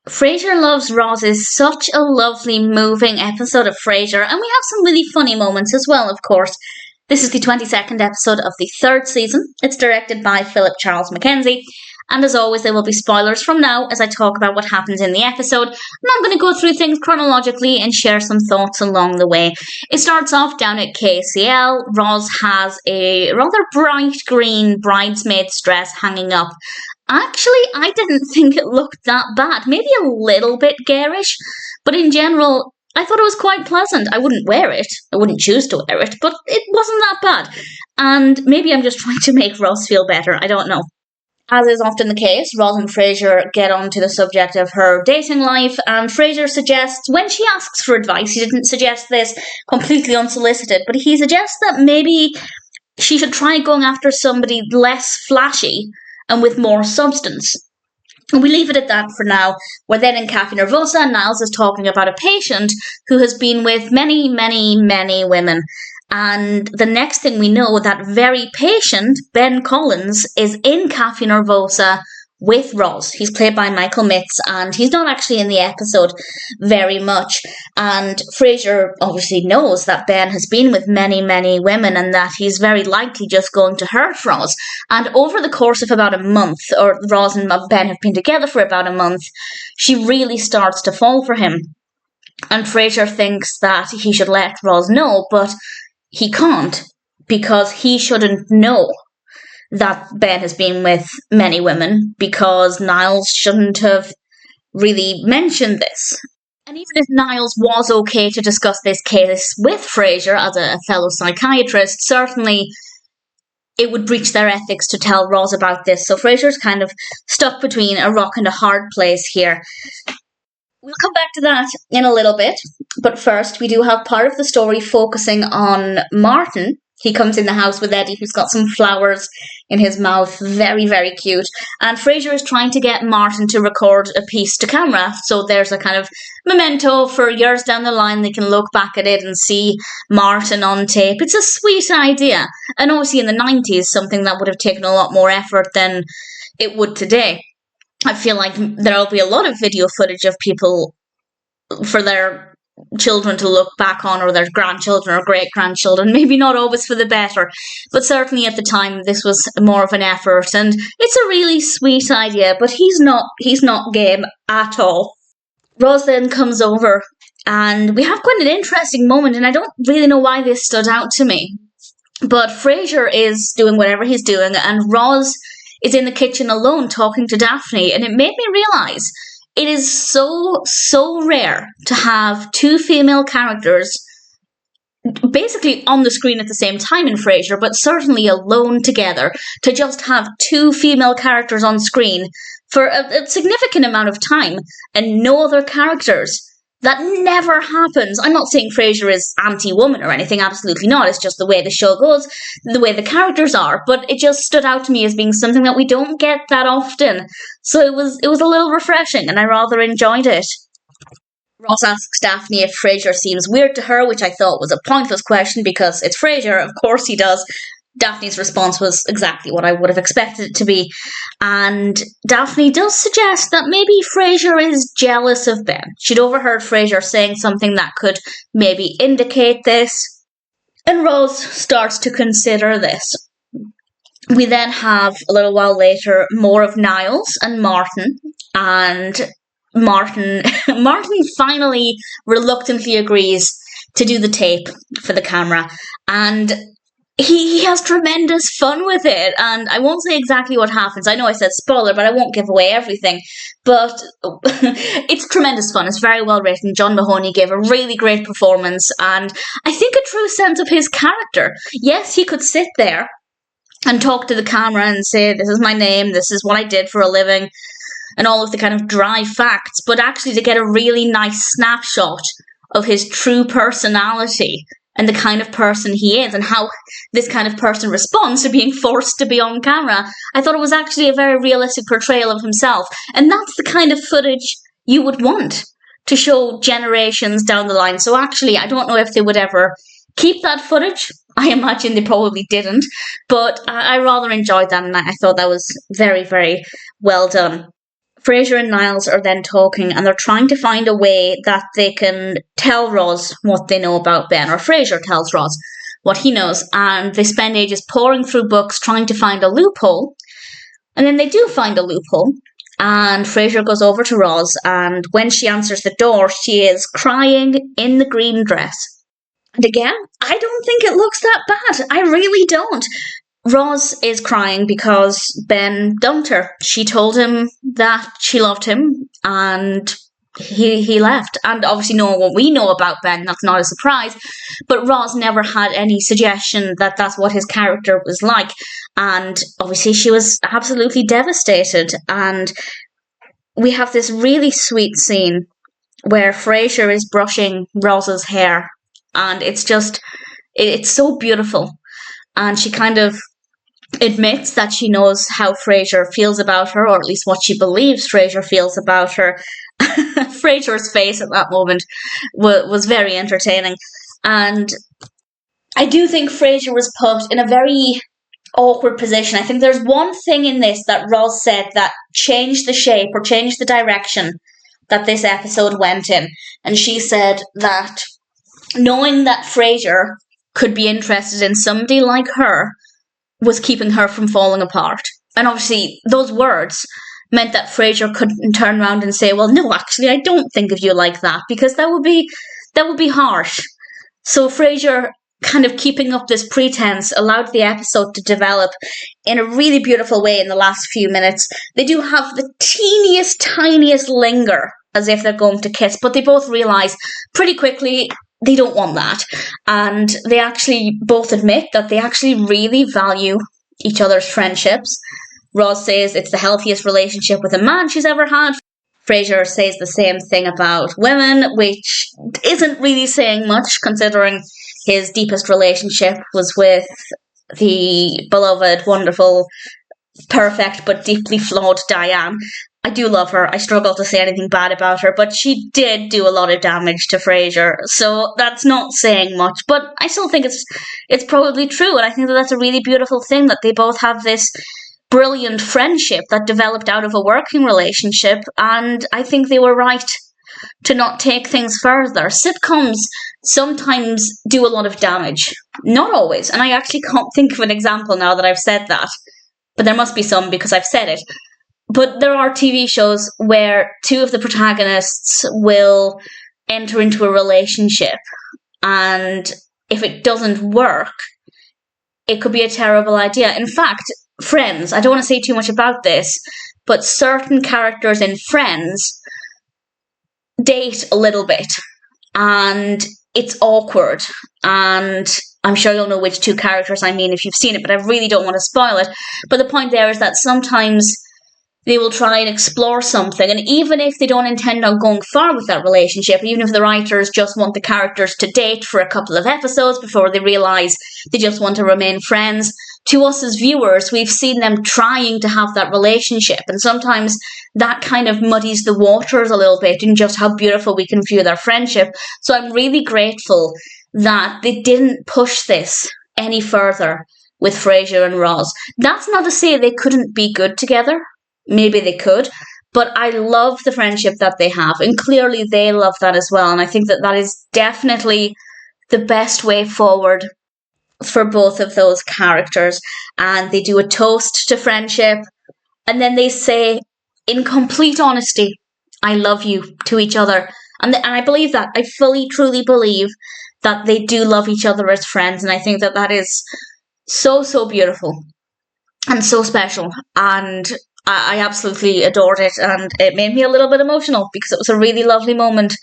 Frasier Loves Roz is such a lovely, moving episode of Frasier, and we have some really funny moments as well, of course. This is the 22nd episode of the third season. It's directed by Philip Charles MacKenzie, and as always, there will be spoilers from now as I talk about what happens in the episode, and I'm going to go through things chronologically and share some thoughts along the way. It starts off down at KCL. Roz has a rather bright green bridesmaid's dress hanging up. Actually, I didn't think it looked that bad. Maybe a little bit garish, but in general, I thought it was quite pleasant. I wouldn't wear it. I wouldn't choose to wear it, but it wasn't that bad. And maybe I'm just trying to make Roz feel better. I don't know. As is often the case, Roz and Frasier get onto the subject of her dating life, and Frasier suggests, when she asks for advice, he didn't suggest this completely unsolicited, but he suggests that maybe she should try going after somebody less flashy and with more substance. And we leave it at that for now. We're then in Cafe Nervosa, and Niles is talking about a patient who has been with many, many, many women. And the next thing we know, that very patient, Ben Collins, is in Cafe Nervosa with Roz. He's played by Michael Mitz, and he's not actually in the episode very much. And Frasier obviously knows that Ben has been with many, many women and that he's very likely just going to hurt Roz. And over the course of about a month, or Roz and Ben have been together for about a month, she really starts to fall for him. And Frasier thinks that he should let Roz know, but he can't, because he shouldn't know that Ben has been with many women, because Niles shouldn't have really mentioned this. And even if Niles was okay to discuss this case with Frasier as a fellow psychiatrist, certainly it would breach their ethics to tell Roz about this. So Frasier's kind of stuck between a rock and a hard place here. We'll come back to that in a little bit, but first we do have part of the story focusing on Martin. He comes in the house with Eddie, who's got some flowers in his mouth. Very, very cute. And Frasier is trying to get Martin to record a piece to camera. So there's a kind of memento for years down the line. They can look back at it and see Martin on tape. It's a sweet idea. And obviously in the 90s, something that would have taken a lot more effort than it would today. I feel like there'll be a lot of video footage of people for their children to look back on, or their grandchildren or great-grandchildren. Maybe not always for the better, but certainly at the time this was more of an effort, and it's a really sweet idea, but he's not game at all. Roz then comes over, and we have quite an interesting moment, and I don't really know why this stood out to me. But Frasier is doing whatever he's doing, and Roz is in the kitchen alone talking to Daphne, and it made me realise it is so rare to have two female characters basically on the screen at the same time in Frasier, but certainly alone together, to just have two female characters on screen for a significant amount of time and no other characters. That never happens. I'm not saying Frasier is anti-woman or anything, absolutely not. It's just the way the show goes, the way the characters are. But it just stood out to me as being something that we don't get that often. So it was a little refreshing, and I rather enjoyed it. Ross asks Daphne if Frasier seems weird to her, which I thought was a pointless question because it's Frasier, of course he does. Daphne's response was exactly what I would have expected it to be. And Daphne does suggest that maybe Frasier is jealous of Ben. She'd overheard Frasier saying something that could maybe indicate this. And Rose starts to consider this. We then have, a little while later, more of Niles and Martin. And Martin finally reluctantly agrees to do the tape for the camera. And he has tremendous fun with it, and I won't say exactly what happens. I know I said spoiler, but I won't give away everything. But it's tremendous fun. It's very well written. John Mahoney gave a really great performance, and I think a true sense of his character. Yes, he could sit there and talk to the camera and say, this is my name, this is what I did for a living, and all of the kind of dry facts, but actually to get a really nice snapshot of his true personality and the kind of person he is, and how this kind of person responds to being forced to be on camera. I thought it was actually a very realistic portrayal of himself. And that's the kind of footage you would want to show generations down the line. So actually, I don't know if they would ever keep that footage. I imagine they probably didn't. But I rather enjoyed that, and I thought that was very, very well done. Frasier and Niles are then talking, and they're trying to find a way that they can tell Roz what they know about Ben, or Frasier tells Roz what he knows, and they spend ages poring through books trying to find a loophole, and then they do find a loophole, and Frasier goes over to Roz, and when she answers the door, she is crying in the green dress. And again, I don't think it looks that bad. I really don't. Roz is crying because Ben dumped her. She told him that she loved him, and he left. And obviously knowing what we know about Ben, that's not a surprise. But Roz never had any suggestion that that's what his character was like. And obviously she was absolutely devastated. And we have this really sweet scene where Frasier is brushing Roz's hair. And it's so beautiful. And she kind of admits that she knows how Frasier feels about her, or at least what she believes Frasier feels about her. Frasier's face at that moment was very entertaining. And I do think Frasier was put in a very awkward position. I think there's one thing in this that Roz said that changed the shape or changed the direction that this episode went in. And she said that knowing that Frasier could be interested in somebody like her was keeping her from falling apart. And obviously those words meant that Frasier couldn't turn around and say, well, no, actually, I don't think of you like that, because that would be harsh. So Frasier kind of keeping up this pretense allowed the episode to develop in a really beautiful way in the last few minutes. They do have the teeniest, tiniest linger as if they're going to kiss, but they both realise pretty quickly they don't want that. And they actually both admit that they actually really value each other's friendships. Roz says it's the healthiest relationship with a man she's ever had. Frasier says the same thing about women, which isn't really saying much considering his deepest relationship was with the beloved, wonderful, perfect but deeply flawed Diane. I do love her. I struggle to say anything bad about her, but she did do a lot of damage to Frasier, so that's not saying much. But I still think it's probably true, and I think that that's a really beautiful thing that they both have this brilliant friendship that developed out of a working relationship, and I think they were right to not take things further. Sitcoms sometimes do a lot of damage. Not always, and I actually can't think of an example now that I've said that, but there must be some because I've said it. But there are TV shows where two of the protagonists will enter into a relationship, and if it doesn't work, it could be a terrible idea. In fact, Friends, I don't want to say too much about this, but certain characters in Friends date a little bit, and it's awkward, and I'm sure you'll know which two characters I mean if you've seen it, but I really don't want to spoil it. But the point there is that sometimes they will try and explore something, and even if they don't intend on going far with that relationship, even if the writers just want the characters to date for a couple of episodes before they realise they just want to remain friends, to us as viewers, we've seen them trying to have that relationship, and sometimes that kind of muddies the waters a little bit in just how beautiful we can view their friendship. So I'm really grateful that they didn't push this any further with Frasier and Roz. That's not to say they couldn't be good together. Maybe they could, but I love the friendship that they have, and clearly they love that as well, and I think that that is definitely the best way forward for both of those characters. And they do a toast to friendship, and then they say, in complete honesty, I love you to each other. And I believe that. I fully, truly believe that they do love each other as friends, and I think that that is so, so beautiful and so special. And I absolutely adored it, and it made me a little bit emotional because it was a really lovely moment.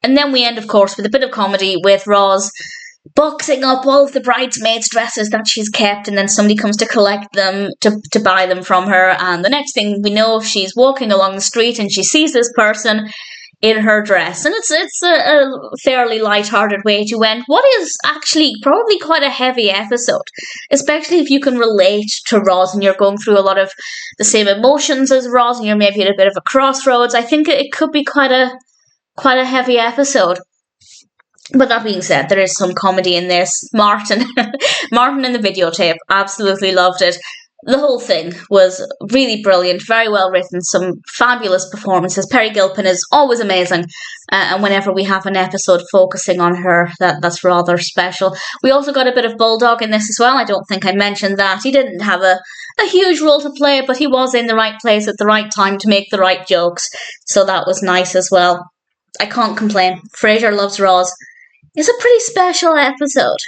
And then we end, of course, with a bit of comedy with Roz boxing up all of the bridesmaids' dresses that she's kept, and then somebody comes to collect them, to buy them from her, and the next thing we know, she's walking along the street and she sees this person in her dress, and it's a fairly light-hearted way to end what is actually probably quite a heavy episode, especially if you can relate to Roz and you're going through a lot of the same emotions as Roz and you're maybe at a bit of a crossroads. I think it could be quite a heavy episode. But that being said, there is some comedy in this. Martin in the videotape, absolutely loved it. The whole thing was really brilliant, very well written, some fabulous performances. Peri Gilpin is always amazing, and whenever we have an episode focusing on her, that's rather special. We also got a bit of Bulldog in this as well. I don't think I mentioned that. He didn't have a huge role to play, but he was in the right place at the right time to make the right jokes, so that was nice as well. I can't complain. Frasier Loves Roz is a pretty special episode.